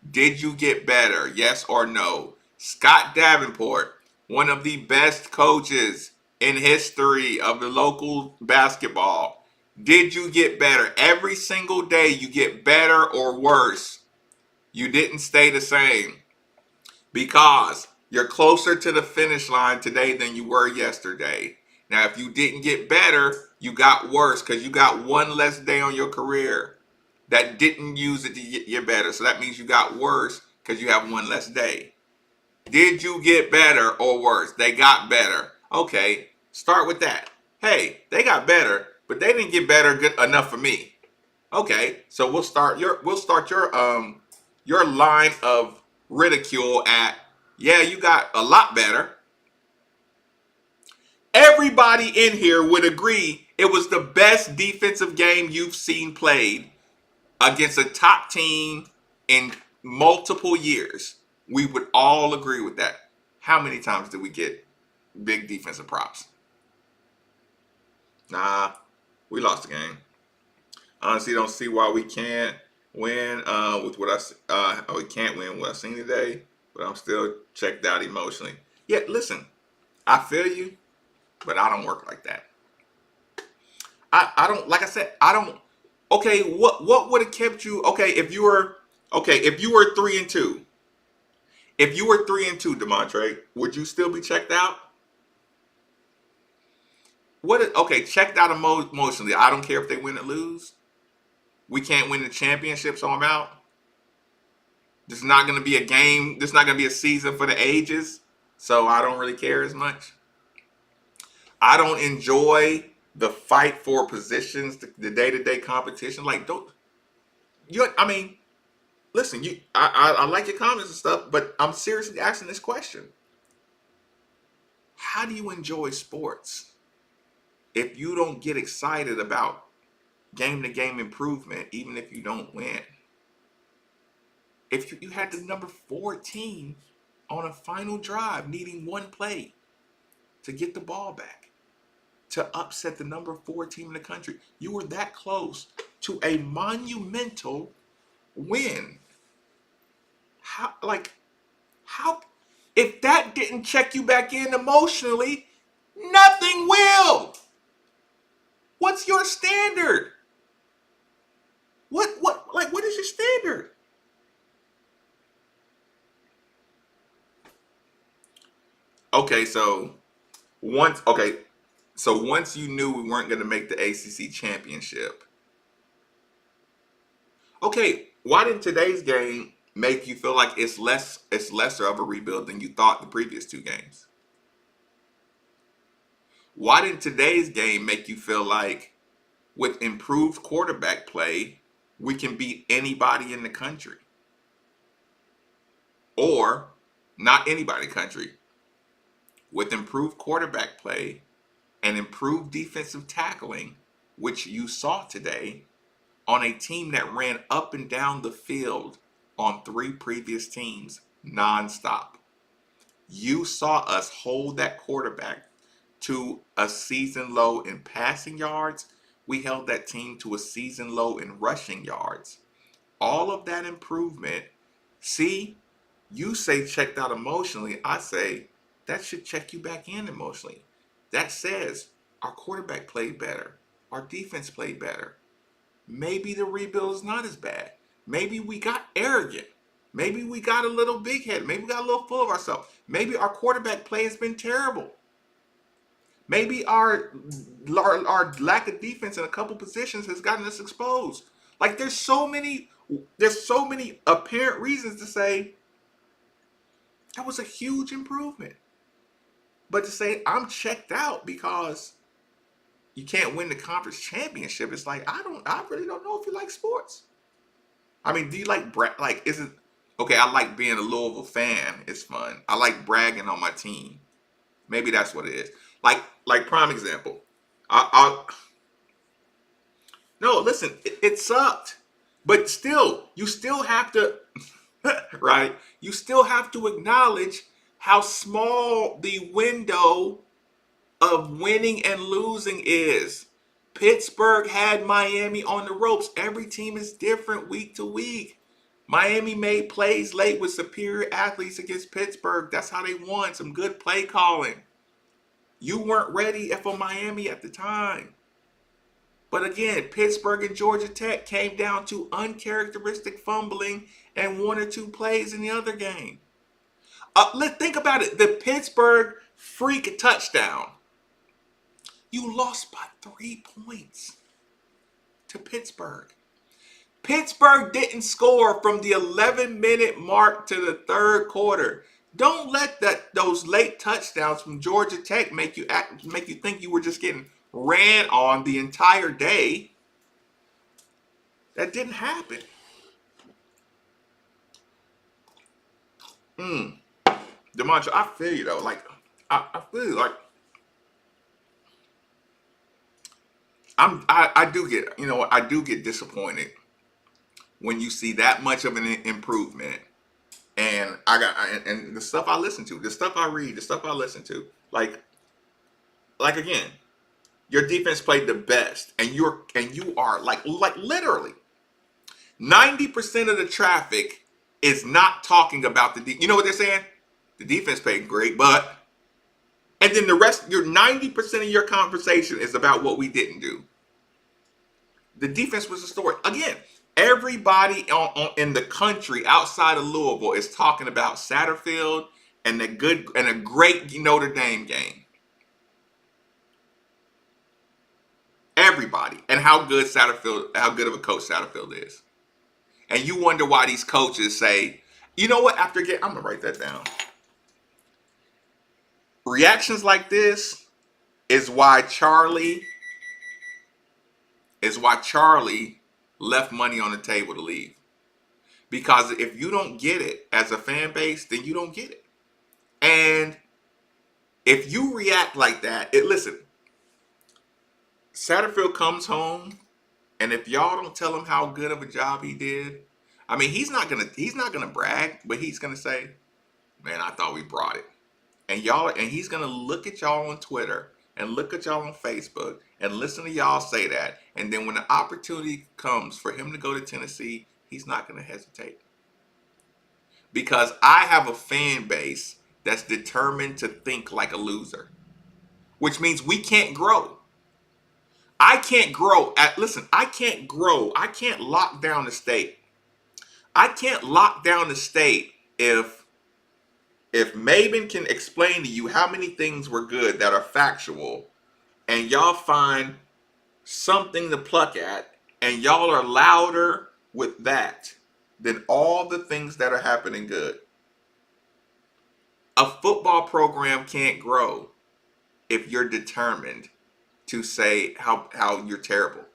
Did you get better? Yes or no? Scott Davenport, one of the best coaches in history of the local basketball. Did you get better? Every single day you get better or worse. You didn't stay the same because you're closer to the finish line today than you were yesterday. Now, if you didn't get better, you got worse because you got one less day on your career that didn't use it to get better. So that means you got worse because you have one less day. Did you get better or worse? They got better. Okay, start with that. Hey, they got better, but they didn't get better good enough for me. Okay, so we'll start your line of ridicule at, yeah, you got a lot better. Everybody in here would agree it was the best defensive game you've seen played against a top team in multiple years. We would all agree with that. How many times did we get big defensive props? Nah, we lost the game. Honestly, don't see why we can't win with what we can't win what I've seen today, but I'm still checked out emotionally. Yeah, listen, I feel you, but I don't work like that. I don't, like I said, I don't. Okay, what would have kept you? Okay, if you were 3-2, if you were 3-2, Demontre, would you still be checked out? Okay, checked out emotionally. I don't care if they win or lose. We can't win the championship, so I'm out. This is not going to be a game. This is not going to be a season for the ages, so I don't really care as much. I don't enjoy the fight for positions, the day-to-day competition. Like, don't you? I mean, listen, I like your comments and stuff, but I'm seriously asking this question. How do you enjoy sports if you don't get excited about game-to-game improvement, even if you don't win? If you had the number 14 on a final drive, needing one play to get the ball back, to upset the number 4 team in the country. You were that close to a monumental win. How, if that didn't check you back in emotionally, nothing will. What's your standard? What is your standard? Okay, so once you knew we weren't going to make the ACC championship, okay, why didn't today's game make you feel like it's lesser of a rebuild than you thought the previous 2 games? Why didn't today's game make you feel like with improved quarterback play, we can beat anybody in the country? Or not anybody in the country. With improved quarterback play and improved defensive tackling, which you saw today on a team that ran up and down the field on 3 previous teams nonstop. You saw us hold that quarterback to a season low in passing yards. We held that team to a season low in rushing yards. All of that improvement. See, you say checked out emotionally. I say that should check you back in emotionally. That says our quarterback played better. Our defense played better. Maybe the rebuild is not as bad. Maybe we got arrogant. Maybe we got a little big headed. Maybe we got a little full of ourselves. Maybe our quarterback play has been terrible. Maybe our lack of defense in a couple positions has gotten us exposed. Like there's so many apparent reasons to say that was a huge improvement. But to say I'm checked out because you can't win the conference championship, it's like I really don't know if you like sports. I mean, do you like is it okay? I like being a Louisville fan. It's fun. I like bragging on my team. Maybe that's what it is. Like prime example. No, listen, it sucked. But still, you still have to, right? You still have to acknowledge how small the window of winning and losing is. Pittsburgh had Miami on the ropes. Every team is different week to week. Miami made plays late with superior athletes against Pittsburgh. That's how they won. Some good play calling. You weren't ready for Miami at the time. But again, Pittsburgh and Georgia Tech came down to uncharacteristic fumbling and 1 or 2 plays in the other game. Let's think about it. The Pittsburgh freak touchdown. You lost by 3 points to Pittsburgh. Pittsburgh didn't score from the 11-minute mark to the 3rd quarter. Don't let those late touchdowns from Georgia Tech make you think you were just getting ran on the entire day. That didn't happen. DeMontre, I feel you though. Like I feel like I do get, I do get disappointed when you see that much of an improvement. And and the stuff I listen to, the stuff I read, the stuff I listen to, like again, your defense played the best, and you are like literally 90% of the traffic is not talking about you know what they're saying? The defense played great, but, and then the rest, your 90% of your conversation is about what we didn't do. The defense was the story. Again, everybody in the country outside of Louisville is talking about Satterfield and a great Notre Dame game. Everybody, and how good of a coach Satterfield is. And you wonder why these coaches say, you know what, I'm gonna write that down. Reactions like this is why Charlie left money on the table to leave. Because if you don't get it as a fan base, then you don't get it. And if you react like that, listen, Satterfield comes home, and if y'all don't tell him how good of a job he did, I mean, he's not gonna brag, but he's gonna say, man, I thought we brought it. And he's gonna look at y'all on Twitter and look at y'all on Facebook and listen to y'all say that. And then when the opportunity comes for him to go to Tennessee, he's not going to hesitate. Because I have a fan base that's determined to think like a loser, which means we can't grow. I can't grow. I can't grow. I can't lock down the state. I can't lock down the state if Maven can explain to you how many things were good that are factual, and y'all find something to pluck at, and y'all are louder with that than all the things that are happening good. A football program can't grow if you're determined to say how you're terrible.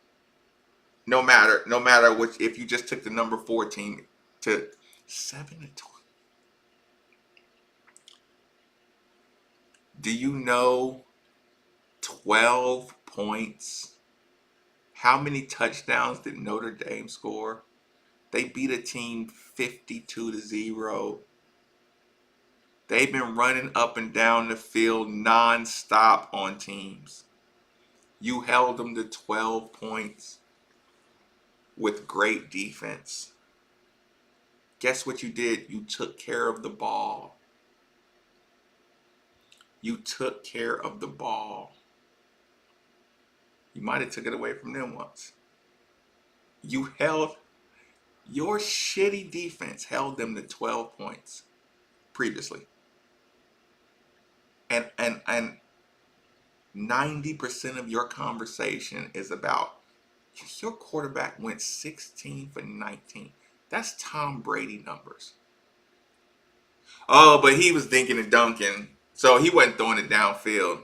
No matter which, if you just took the number 14 to 7-20. Do you know 12 points? How many touchdowns did Notre Dame score? They beat a team 52-0. They've been running up and down the field nonstop on teams. You held them to 12 points with great defense. Guess what you did? You took care of the ball. You took care of the ball. You might have took it away from them once. You held, your shitty defense held them to 12 points previously. And 90% of your conversation is about your quarterback went 16 for 19. That's Tom Brady numbers. Oh, but he was dinking and dunking, so he wasn't throwing it downfield.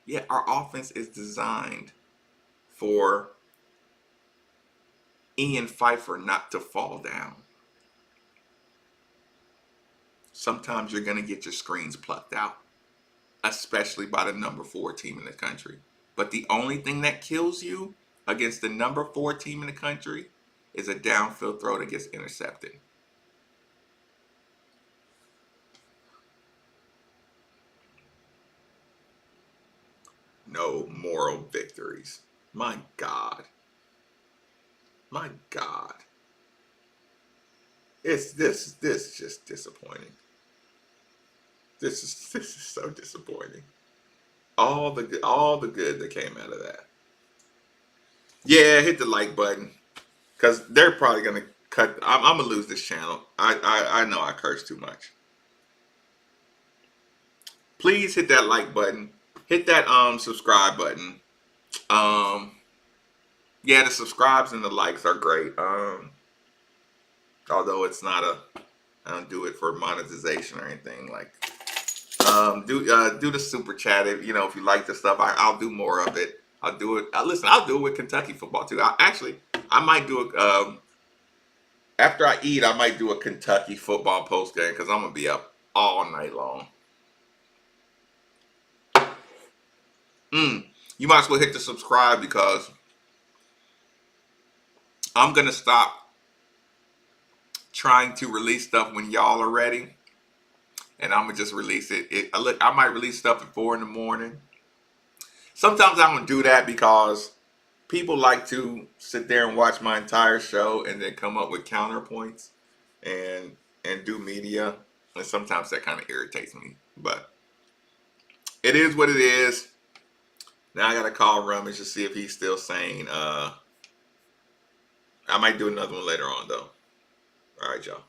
Yeah, our offense is designed for Ian Pfeiffer not to fall down. Sometimes you're going to get your screens plucked out, especially by the number 4 team in the country. But the only thing that kills you against the number 4 team in the country is a downfield throw that gets intercepted. No moral victories. My God. My God. It's this is just disappointing. This is so disappointing. All the good that came out of that. Yeah, hit the like button, because they're probably gonna cut. I'm gonna lose this channel. I know I curse too much. Please hit that like button. Hit that subscribe button. Yeah, the subscribes and the likes are great. Although it's not I don't do it for monetization or anything. Like, do the super chat if you like the stuff. I'll do more of it. I'll do it. Listen, I'll do it with Kentucky football too. I might do it after I eat. I might do a Kentucky football post game because I'm gonna be up all night long. You might as well hit the subscribe, because I'm gonna stop trying to release stuff when y'all are ready, and I'm gonna just release it. I might release stuff at 4 a.m. Sometimes I don't do that because people like to sit there and watch my entire show and then come up with counterpoints and do media, and sometimes that kind of irritates me. But it is what it is. Now I gotta call Rummage to see if he's still sane. I might do another one later on though. All right, y'all.